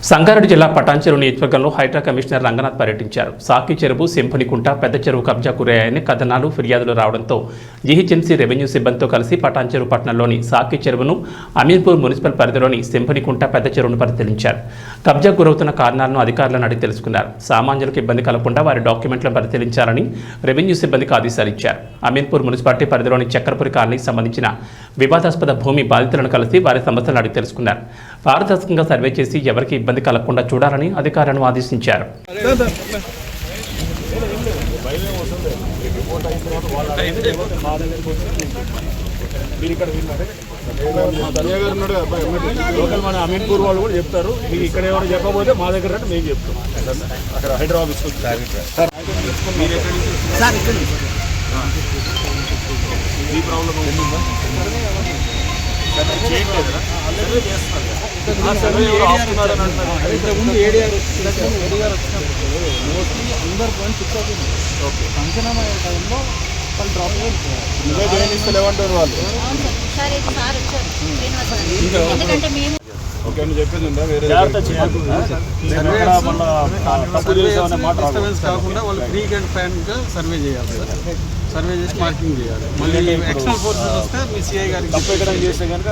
సంగారెడ్డి జిల్లా పటాన్చెరు నియోజకవర్గంలో హైడ్రా కమిషనర్ రంగనాథ్ పర్యటించారు. సాకి చెరువు, సింఫనికుంట, పెద్ద చెరువు కబ్జా గురయ్యాయని కథనాలు, ఫిర్యాదులు రావడంతో జీహెచ్ఎంసీ రెవెన్యూ సిబ్బందితో కలిసి పటాన్చెరు పట్టణంలోని సాకి చెరువును, అమీర్పూర్ మున్సిపల్ పరిధిలోని సింఫనికుంట, పెద్ద చెరువును పరిశీలించారు. కబ్జా గురవుతున్న కారణాలను అధికారులను అడిగి తెలుసుకున్నారు. సామాన్యులకు ఇబ్బంది కలగకుండా వారి డాక్యుమెంట్లను పరిశీలించాలని రెవెన్యూ సిబ్బందికి ఆదేశాలు ఇచ్చారు. అమీర్పూర్ మున్సిపాలిటీ పరిధిలోని చక్రపురి కాలనీకి సంబంధించిన వివాదాస్పద భూమి బాధితులను కలిసి వారి సమస్యలను అడిగి తెలుసుకున్నారు. పారదర్శకంగా సర్వే చేసి ఎవరికి ఇబ్బంది కలగకుండా చూడాలని అధికారులను ఆదేశించారు. మన అమీన్పూర్ వాళ్ళు కూడా చెప్తారు. మీరు ఇక్కడ ఎవరు చెప్పబోతే మా దగ్గర మేము చెప్తాం. అక్కడ హైదరాబాద్ ఈ ప్రాబ్లం పంచనామా టైంలో వాళ్ళు డ్రాప్ ఇస్తలేమంటారు వాళ్ళు. ఓకే అని చెప్పింది కాకుండా వాళ్ళు ఫ్రీ అండ్ ఫ్యాన్గా సర్వే చేయాలి సార్. సర్వే చేసి మార్కింగ్ చేయాలి. మళ్ళీ ఎక్స్టర్నల్ ఫోర్సెస్ వస్తే మీ సిఐ గారికి తప్పేయడం చేస్తే కనుక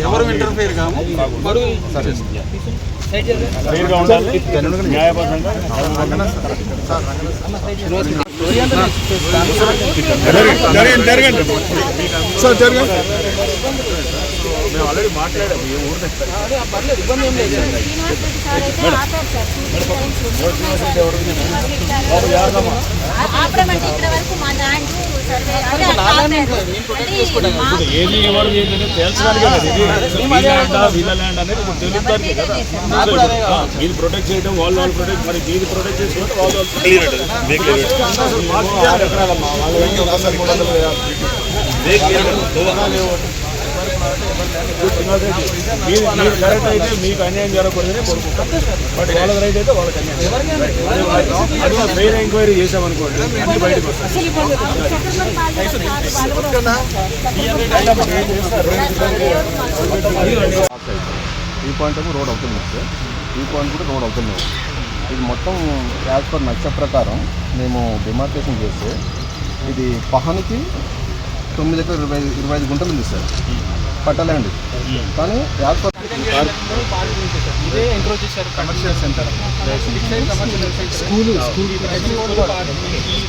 ఎవరు ఇంటర్ఫేర్ కాము. న్యాయబద్ధంగా మేము ఆల్రెడీ మాట్లాడాము. ఏ ఊరు ఏది ఎవరు తేల్చడానికి వీళ్ళ ల్యాండ్ అనేది ఇప్పుడు తెలుగుతారు కదా. మీరు ప్రొటెక్ట్ చేయడం వాళ్ళు ప్రొటెక్ట్, మరి మీరు ప్రొటెక్ట్ చేసుకుంటే వాళ్ళు మీరు కరెక్ట్ అయితే మీకు అన్యాయం జరగకూడదని కోరుకుంటాం. బట్ వాళ్ళకి రైట్ అయితే వాళ్ళకి అన్యాయం. అది వేరే ఎంక్వైరీ చేసామనుకోండి అన్ని బయటకు వస్తాయి. ఈ పాయింట్ ఏమో రోడ్ అవుతుంది సార్, ఈ పాయింట్ కూడా రోడ్ అవుతున్నాయి. ఇది మొత్తం యాజ్ పర్ నక్ష ప్రకారం మేము డిమార్కేషన్ చేస్తే ఇది పహానికి 9 ఎకరాలు 25 గుంటలు ఉంది సార్ పట్టాలండి. కానీ యాజ్ పర్ ఇదే ఎంక్రోచ్ చేశారు. కమర్షియల్ సెంటర్, స్కూల్,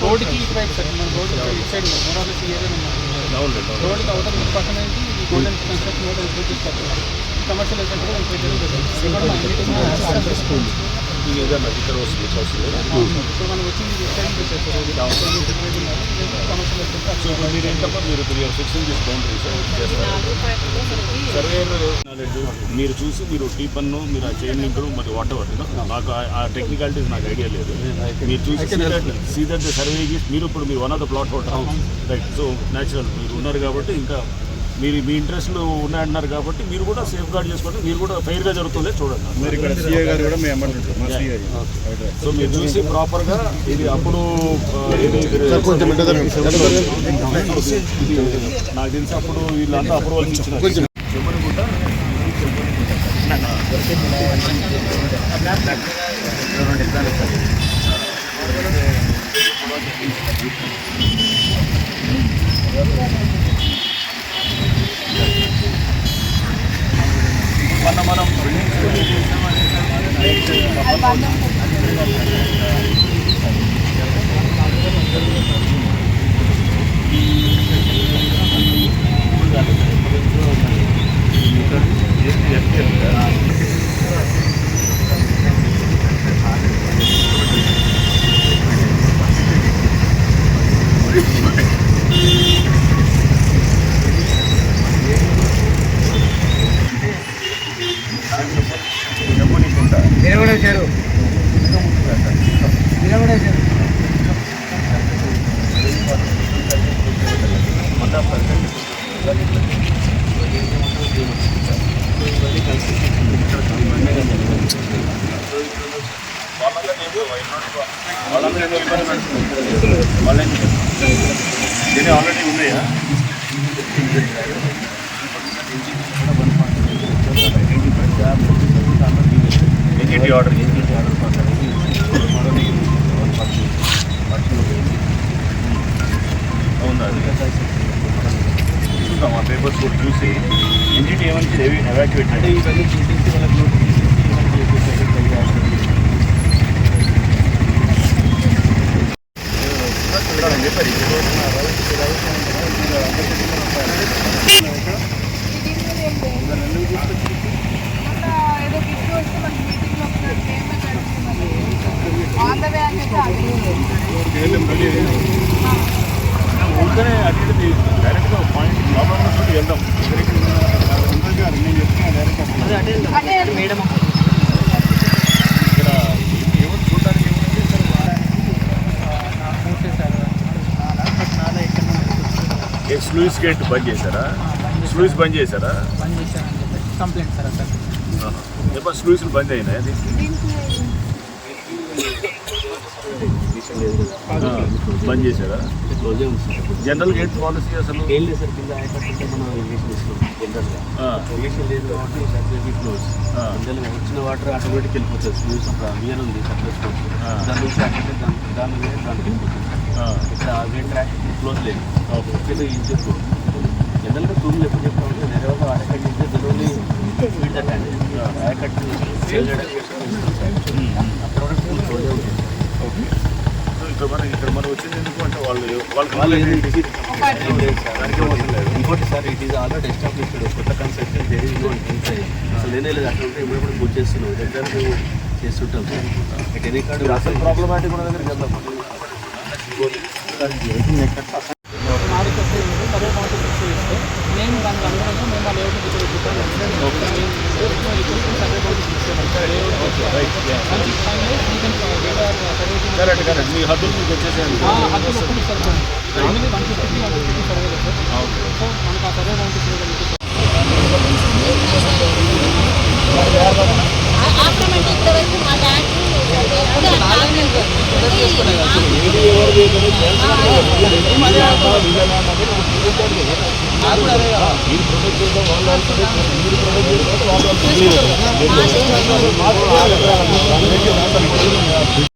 రోడ్కి ఇటువైపు సార్. మన రోడ్ ఇటు సైడ్ రోడ్కి అవతల పక్కన గోల్డెన్ కన్స్ట్రక్షన్ రోడ్ ఎంక్రోచ్ చేస్తారు. కమర్షియల్ సెంటర్ ఎంక్రోచ్ స్కూల్ ఇక్కడ వస్తుంది. ఇప్పుడు మనం వచ్చింది మీరు ఏంటప్ప మీరు ఫిక్సింగ్ చేసి బౌండరీ సర్వేయర్ నాలెడ్జ్ మీరు చూసి మీరు టీ పన్ను మీరు ఆ చైన్ లింకులు మరి వాటెవర్ నాకు ఆ టెక్నికాలిటీస్ నాకు ఐడియా లేదు. మీరు చూసి సీదర్ సర్వే మీరు ఇప్పుడు మీరు one of the plot holder right. So natural మీరు ఉన్నారు కాబట్టి ఇంకా మీరు మీ ఇంట్రెస్ట్లు ఉన్నాయంటున్నారు కాబట్టి మీరు కూడా సేఫ్ గార్డ్ చేసుకోండి. మీరు కూడా ఫెయిర్గా జరుగుతుందే చూడండి. సో మీరు చూసి ప్రాపర్గా ఇది అప్పుడు నాకు తెలిసి అప్పుడు వీళ్ళంతా అప్రూవల్ ఇచ్చిన మనం దీని ఆల్రెడీ ఉన్నాయా? ఆర్డర్ అవునా చూద్దాం ఆ పేపర్స్ కూడా చూసి ఎన్జిటి ఏమని ఎవాక్యుయేట్ అంటే ఇవన్నీ చూపించి వాళ్ళకి నోటీస్ ఇచ్చి ఇవన్నీ ఏదో గిఫ్ట్ వస్తే మనకి మీటింగ్లో ఆన్ ద వే అని ఊరికనే అటు డైరెక్ట్గా పాయింట్ ప్రాబ్లం వెళ్దాం అదే మేడం ఇక్కడ ఏమో చూడడానికి ఏ స్లూయిస్ గేట్ బంద్ చేశారా స్లూయిస్ బంద్ చేశారా బంద్ చేశారని చెప్పేసి కంప్లైంట్ సార్ అక్కడ ఎప్పుడు స్లూయిస్లు బంద్ అయినాయి బంద్ చేశారా జనరల్ గేట్ పాలసీ అసలు ఏం లేదు సార్ కింద ఆయకట్టుంటే మనం ఇరిగేషన్ ఇస్తున్నాం జనరల్గా ఇరిగేషన్ లేదు కాబట్టి సర్వీస్ క్లోజ్ జనరల్గా వచ్చిన వాటర్ ఆటోమేటిక్ వెళ్ళిపోతుంది స్లూస్ వియన్ ఉంది సర్వీస్ దాని నుంచి అట్టే దాని మీద దానికి వెళ్ళిపోతుంది ఇక్కడ వేరే ట్రాక్ క్లోజ్ లేదు ఓకే యూజ్ చేసుకోండి జనరల్గా టూర్లు ఎప్పుడు చెప్తా ఉంటే నెరవేగా ఆయకట్ ఇస్తే జనరల్లీ స్పీడ్ దట్ అండి ఆయకట్ సేల్ చేయడానికి అక్కడ కూడా క్లోజే ఉంటుంది ఇక్కడ మనం వచ్చింది ఎందుకు అంటే వాళ్ళు ఇంకోటి sir it is already established కొత్త construction there is no inside అసలు నేనే లేదు అట్లా ఉంటే ఇప్పుడు బుక్ చేస్తున్నాం దగ్గర మేము చేస్తుంటాం సార్ ఇట్ ఎనీ కార్డు అసలు ప్రాబ్లమాటిక్ ఉన్న దగ్గరికి వెళ్దాం మాడికి వస్తే సర్వే కౌంటర్ ఫిక్స్ చేస్తే మేము దానికి అనుగుణంగా మేము వాళ్ళు ఎవరికి survey counter fix correct correct మీ హద్దులు మీకు వచ్చేసేయండి హద్దులు ఒక్కటి సరిపోయింది ఫ్యామిలీ 150 సర్వే సార్ సో మనకు ఆ సర్వే కౌంటర్ చేయగలిగితే మీరు ప్రొటెక్ట్ చేద్దాం వాళ్ళు